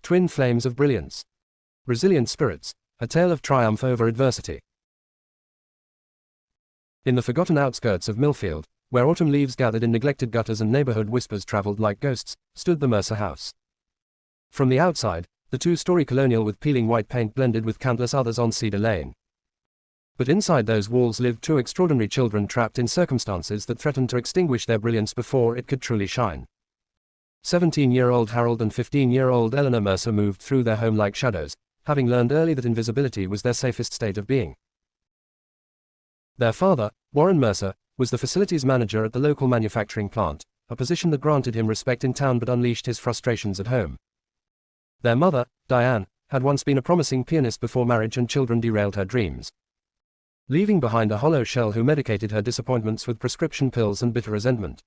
Twin Flames of Brilliance. Resilient Spirits, a tale of triumph over adversity. In the forgotten outskirts of Millfield, where autumn leaves gathered in neglected gutters and neighborhood whispers traveled like ghosts, stood the Mercer house. From the outside, the two-story colonial with peeling white paint blended with countless others on Cedar Lane. But inside those walls lived two extraordinary children trapped in circumstances that threatened to extinguish their brilliance before it could truly shine. 17-year-old Harold and 15-year-old Eleanor Mercer moved through their home like shadows, having learned early that invisibility was their safest state of being. Their father, Warren Mercer, was the facilities manager at the local manufacturing plant, a position that granted him respect in town but unleashed his frustrations at home. Their mother, Diane, had once been a promising pianist before marriage and children derailed her dreams, leaving behind a hollow shell who medicated her disappointments with prescription pills and bitter resentment.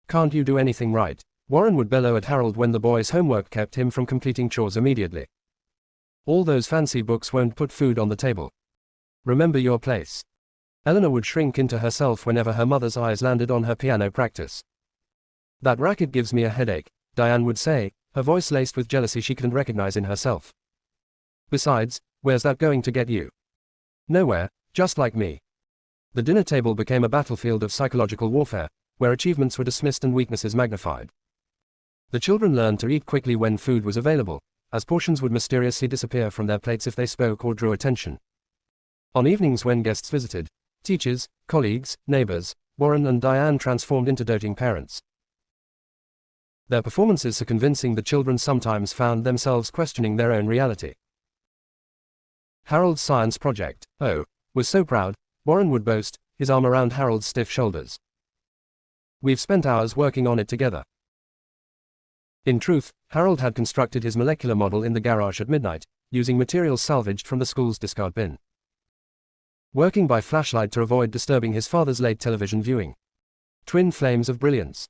"Can't you do anything right?" Warren would bellow at Harold when the boy's homework kept him from completing chores immediately. "All those fancy books won't put food on the table. Remember your place." Eleanor would shrink into herself whenever her mother's eyes landed on her piano practice. "That racket gives me a headache," Diane would say, her voice laced with jealousy she couldn't recognize in herself. "Besides, where's that going to get you?" "Nowhere, just like me." The dinner table became a battlefield of psychological warfare, where achievements were dismissed and weaknesses magnified. The children learned to eat quickly when food was available, as portions would mysteriously disappear from their plates if they spoke or drew attention. On evenings when guests visited, teachers, colleagues, neighbors, Warren and Diane transformed into doting parents. Their performances so convincing the children sometimes found themselves questioning their own reality. Harold's science project, was so proud, Warren would boast, his arm around Harold's stiff shoulders. "We've spent hours working on it together." In truth, Harold had constructed his molecular model in the garage at midnight, using materials salvaged from the school's discard bin, working by flashlight to avoid disturbing his father's late television viewing. Twin Flames of Brilliance.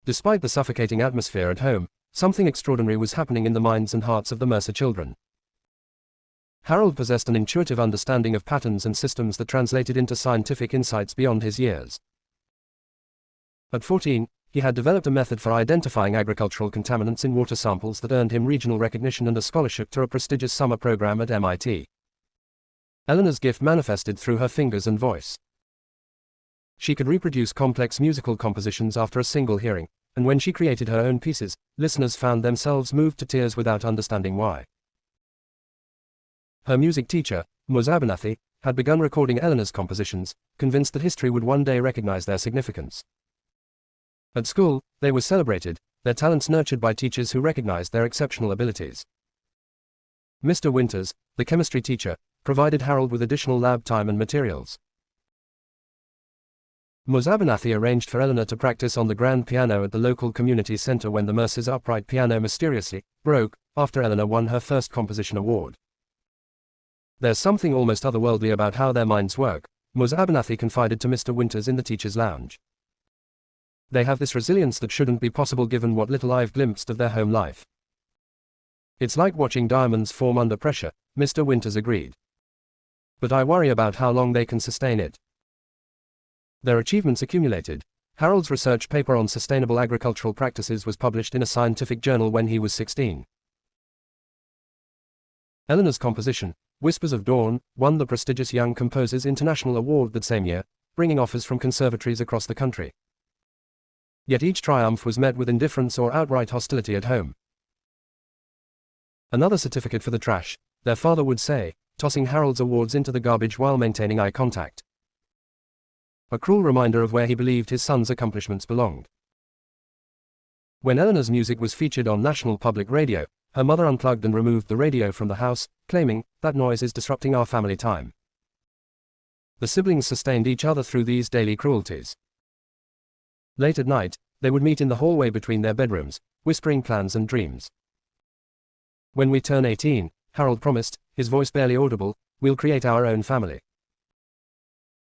Despite the suffocating atmosphere at home, something extraordinary was happening in the minds and hearts of the Mercer children. Harold possessed an intuitive understanding of patterns and systems that translated into scientific insights beyond his years. At 14, he had developed a method for identifying agricultural contaminants in water samples that earned him regional recognition and a scholarship to a prestigious summer program at MIT. Eleanor's gift manifested through her fingers and voice. She could reproduce complex musical compositions after a single hearing, and when she created her own pieces, listeners found themselves moved to tears without understanding why. Her music teacher, Ms. Abernathy, had begun recording Eleanor's compositions, convinced that history would one day recognize their significance. At school, they were celebrated, their talents nurtured by teachers who recognized their exceptional abilities. Mr. Winters, the chemistry teacher, provided Harold with additional lab time and materials. Ms. Abernathy arranged for Eleanor to practice on the grand piano at the local community center when the Mercer's upright piano mysteriously broke after Eleanor won her first composition award. "There's something almost otherworldly about how their minds work," Ms. Abernathy confided to Mr. Winters in the teacher's lounge. "They have this resilience that shouldn't be possible given what little I've glimpsed of their home life." "It's like watching diamonds form under pressure," Mr. Winters agreed. "But I worry about how long they can sustain it." Their achievements accumulated. Harold's research paper on sustainable agricultural practices was published in a scientific journal when he was 16. Eleanor's composition, Whispers of Dawn, won the prestigious Young Composers International Award that same year, bringing offers from conservatories across the country. Yet each triumph was met with indifference or outright hostility at home. "Another certificate for the trash," their father would say, tossing Harold's awards into the garbage while maintaining eye contact. A cruel reminder of where he believed his son's accomplishments belonged. When Eleanor's music was featured on national public radio, her mother unplugged and removed the radio from the house, claiming, "That noise is disrupting our family time." The siblings sustained each other through these daily cruelties. Late at night, they would meet in the hallway between their bedrooms, whispering plans and dreams. "When we turn 18, Harold promised, his voice barely audible, we'll create our own family.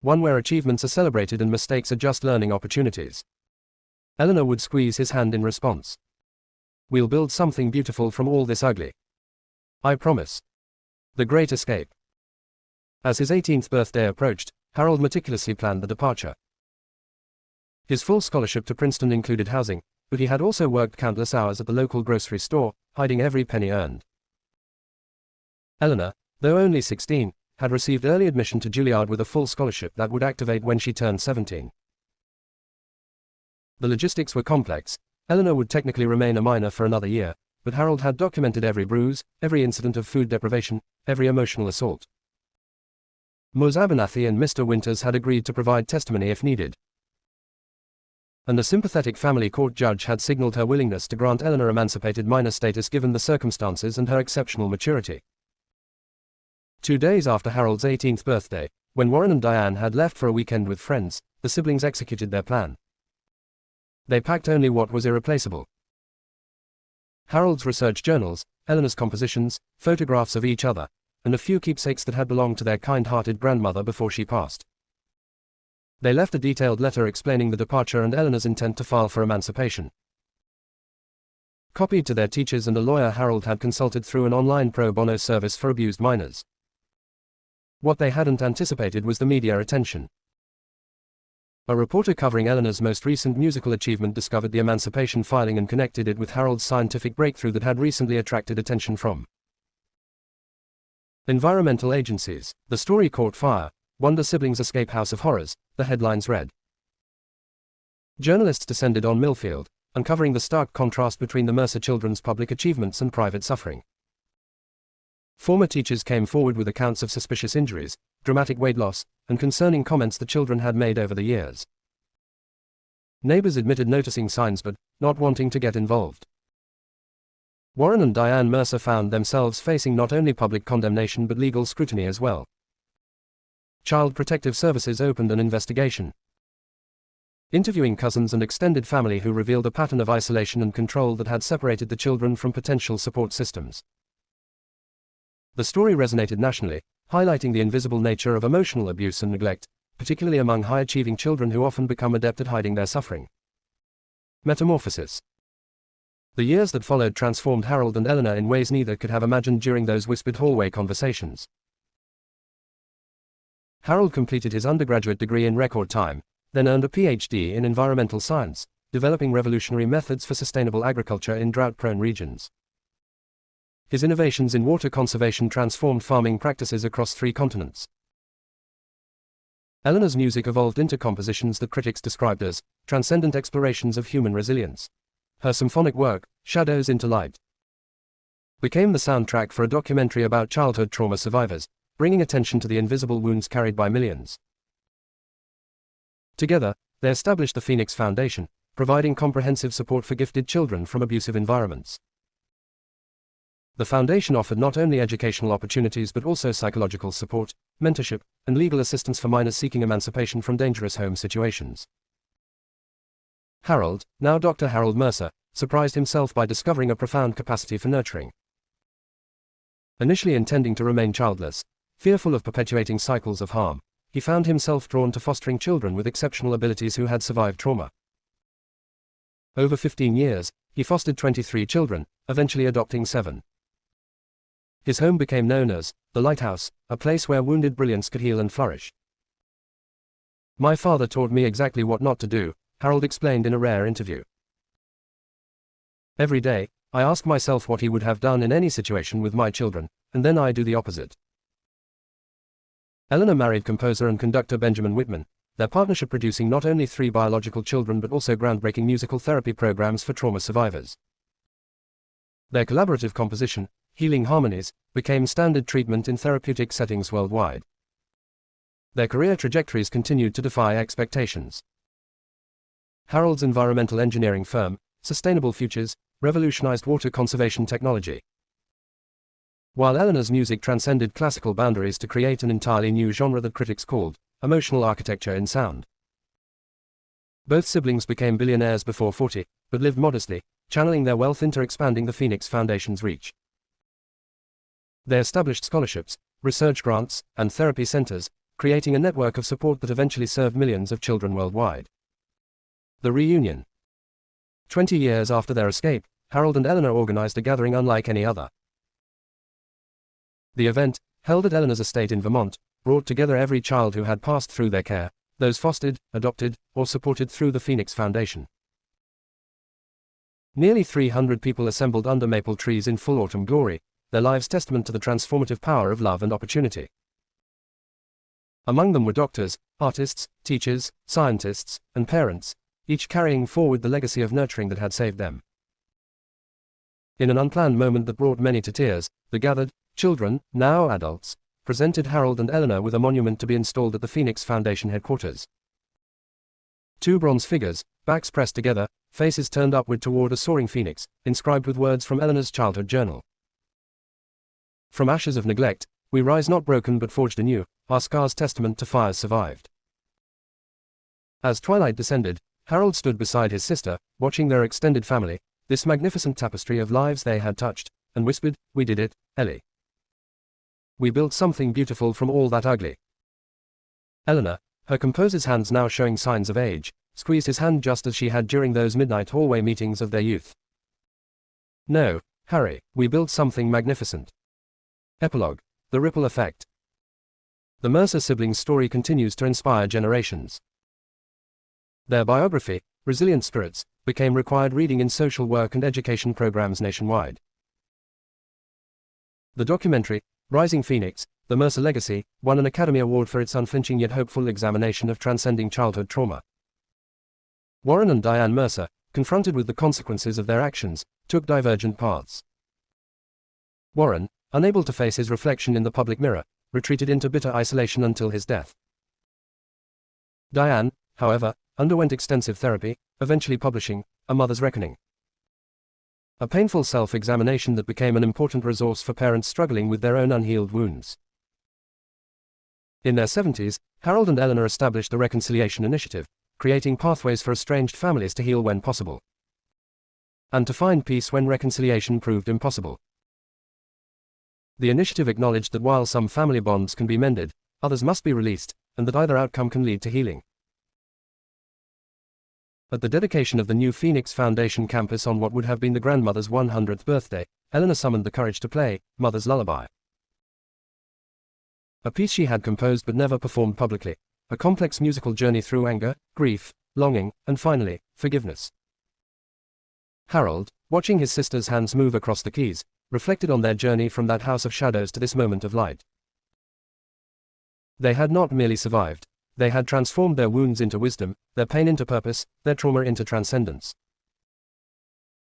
One where achievements are celebrated and mistakes are just learning opportunities." Eleanor would squeeze his hand in response. "We'll build something beautiful from all this ugly. I promise." The Great Escape. As his 18th birthday approached, Harold meticulously planned the departure. His full scholarship to Princeton included housing, but he had also worked countless hours at the local grocery store, hiding every penny earned. Eleanor, though only 16, had received early admission to Juilliard with a full scholarship that would activate when she turned 17. The logistics were complex. Eleanor would technically remain a minor for another year, but Harold had documented every bruise, every incident of food deprivation, every emotional assault. Ms. Abernathy and Mr. Winters had agreed to provide testimony if needed. And a sympathetic family court judge had signaled her willingness to grant Eleanor emancipated minor status given the circumstances and her exceptional maturity. 2 days after Harold's 18th birthday, when Warren and Diane had left for a weekend with friends, the siblings executed their plan. They packed only what was irreplaceable: Harold's research journals, Eleanor's compositions, photographs of each other, and a few keepsakes that had belonged to their kind-hearted grandmother before she passed. They left a detailed letter explaining the departure and Eleanor's intent to file for emancipation. Copied to their teachers and a lawyer Harold had consulted through an online pro bono service for abused minors. What they hadn't anticipated was the media attention. A reporter covering Eleanor's most recent musical achievement discovered the emancipation filing and connected it with Harold's scientific breakthrough that had recently attracted attention from environmental agencies. The story caught fire. Wonder siblings escape house of horrors, the headlines read. Journalists descended on Millfield, uncovering the stark contrast between the Mercer children's public achievements and private suffering. Former teachers came forward with accounts of suspicious injuries, dramatic weight loss, and concerning comments the children had made over the years. Neighbors admitted noticing signs but not wanting to get involved. Warren and Diane Mercer found themselves facing not only public condemnation but legal scrutiny as well. Child Protective Services opened an investigation, interviewing cousins and extended family who revealed a pattern of isolation and control that had separated the children from potential support systems. The story resonated nationally, highlighting the invisible nature of emotional abuse and neglect, particularly among high-achieving children who often become adept at hiding their suffering. Metamorphosis. The years that followed transformed Harold and Eleanor in ways neither could have imagined during those whispered hallway conversations. Harold completed his undergraduate degree in record time, then earned a PhD in environmental science, developing revolutionary methods for sustainable agriculture in drought-prone regions. His innovations in water conservation transformed farming practices across 3 continents. Eleanor's music evolved into compositions that critics described as transcendent explorations of human resilience. Her symphonic work, Shadows into Light, became the soundtrack for a documentary about childhood trauma survivors, bringing attention to the invisible wounds carried by millions. Together, they established the Phoenix Foundation, providing comprehensive support for gifted children from abusive environments. The foundation offered not only educational opportunities but also psychological support, mentorship, and legal assistance for minors seeking emancipation from dangerous home situations. Harold, now Dr. Harold Mercer, surprised himself by discovering a profound capacity for nurturing. Initially intending to remain childless, fearful of perpetuating cycles of harm, he found himself drawn to fostering children with exceptional abilities who had survived trauma. Over 15 years, he fostered 23 children, eventually adopting 7. His home became known as the Lighthouse, a place where wounded brilliance could heal and flourish. "My father taught me exactly what not to do," Harold explained in a rare interview. "Every day, I ask myself what he would have done in any situation with my children, and then I do the opposite." Eleanor married composer and conductor Benjamin Whitman, their partnership producing not only 3 biological children but also groundbreaking musical therapy programs for trauma survivors. Their collaborative composition, Healing Harmonies, became standard treatment in therapeutic settings worldwide. Their career trajectories continued to defy expectations. Harold's environmental engineering firm, Sustainable Futures, revolutionized water conservation technology, while Eleanor's music transcended classical boundaries to create an entirely new genre that critics called emotional architecture in sound. Both siblings became billionaires before 40, but lived modestly, channeling their wealth into expanding the Phoenix Foundation's reach. They established scholarships, research grants, and therapy centers, creating a network of support that eventually served millions of children worldwide. The reunion. 20 years after their escape, Harold and Eleanor organized a gathering unlike any other. The event, held at Eleanor's estate in Vermont, brought together every child who had passed through their care, those fostered, adopted, or supported through the Phoenix Foundation. Nearly 300 people assembled under maple trees in full autumn glory, their lives testament to the transformative power of love and opportunity. Among them were doctors, artists, teachers, scientists, and parents, each carrying forward the legacy of nurturing that had saved them. In an unplanned moment that brought many to tears, the gathered children, now adults, presented Harold and Eleanor with a monument to be installed at the Phoenix Foundation headquarters. Two bronze figures, backs pressed together, faces turned upward toward a soaring phoenix, inscribed with words from Eleanor's childhood journal. From ashes of neglect, we rise not broken but forged anew, our scars testament to fires survived. As twilight descended, Harold stood beside his sister, watching their extended family, this magnificent tapestry of lives they had touched, and whispered, "We did it, Ellie. We built something beautiful from all that ugly." Eleanor, her composer's hands now showing signs of age, squeezed his hand just as she had during those midnight hallway meetings of their youth. "No, Harry, we built something magnificent." Epilogue: The Ripple Effect. The Mercer siblings' story continues to inspire generations. Their biography, Resilient Spirits, became required reading in social work and education programs nationwide. The documentary, Rising Phoenix, The Mercer Legacy, won an Academy Award for its unflinching yet hopeful examination of transcending childhood trauma. Warren and Diane Mercer, confronted with the consequences of their actions, took divergent paths. Warren, unable to face his reflection in the public mirror, retreated into bitter isolation until his death. Diane, however, underwent extensive therapy, eventually publishing A Mother's Reckoning, a painful self-examination that became an important resource for parents struggling with their own unhealed wounds. In their 70s, Harold and Eleanor established the Reconciliation Initiative, creating pathways for estranged families to heal when possible, and to find peace when reconciliation proved impossible. The initiative acknowledged that while some family bonds can be mended, others must be released, and that either outcome can lead to healing. At the dedication of the new Phoenix Foundation campus on what would have been the grandmother's 100th birthday, Eleanor summoned the courage to play Mother's Lullaby, a piece she had composed but never performed publicly, a complex musical journey through anger, grief, longing, and finally, forgiveness. Harold, watching his sister's hands move across the keys, reflected on their journey from that house of shadows to this moment of light. They had not merely survived, they had transformed their wounds into wisdom, their pain into purpose, their trauma into transcendence.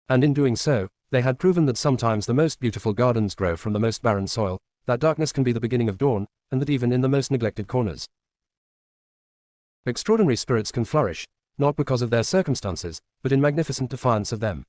And in doing so, they had proven that sometimes the most beautiful gardens grow from the most barren soil, that darkness can be the beginning of dawn, and that even in the most neglected corners, extraordinary spirits can flourish, not because of their circumstances, but in magnificent defiance of them.